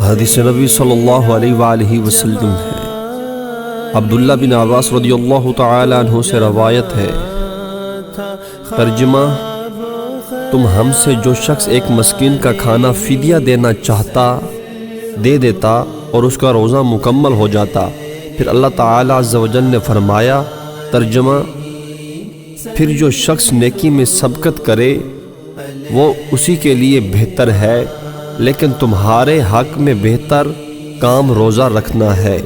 حدیث نبی صلی اللہ علیہ وآلہ وسلم ہے، عبداللہ بن عباس رضی اللہ تعالی عنہ سے روایت ہے، ترجمہ: تم ہم سے جو شخص ایک مسکین کا کھانا فدیہ دینا چاہتا دے دیتا اور اس کا روزہ مکمل ہو جاتا، پھر اللہ تعالی عز و جل نے فرمایا، ترجمہ: پھر جو شخص نیکی میں سبقت کرے وہ اسی کے لیے بہتر ہے، لیکن تمہارے حق میں بہتر کام روزہ رکھنا ہے۔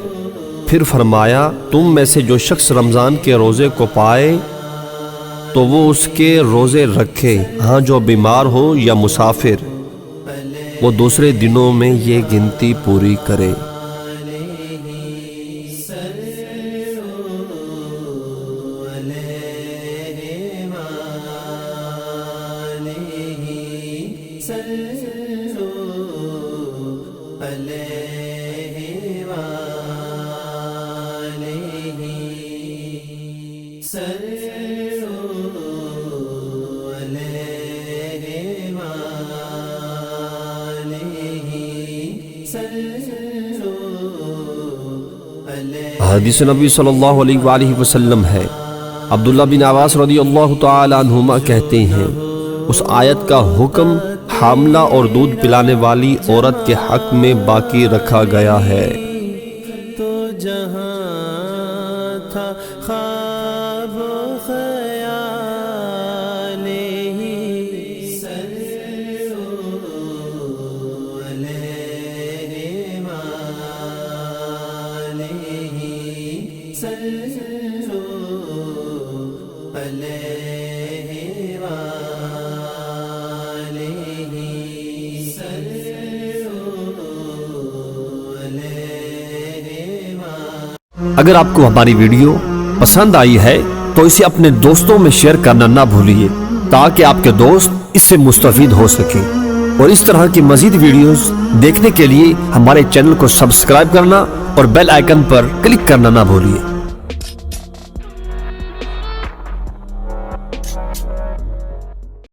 پھر فرمایا، تم میں سے جو شخص رمضان کے روزے کو پائے تو وہ اس کے روزے رکھے، ہاں جو بیمار ہو یا مسافر، وہ دوسرے دنوں میں یہ گنتی پوری کرے۔ حدیث نبی صلی اللہ علیہ وآلہ وسلم ہے، عبداللہ بن عباس رضی اللہ تعالی عنہما کہتے ہیں، اس آیت کا حکم حاملہ اور دودھ پلانے والی عورت کے حق میں باقی رکھا گیا ہے۔ تو جہاں تھا خواب و خیال ہی، اگر آپ کو ہماری ویڈیو پسند آئی ہے تو اسے اپنے دوستوں میں شیئر کرنا نہ بھولیے تاکہ آپ کے دوست اس سے مستفید ہو سکیں، اور اس طرح کی مزید ویڈیوز دیکھنے کے لیے ہمارے چینل کو سبسکرائب کرنا اور بیل آئیکن پر کلک کرنا نہ بھولیے۔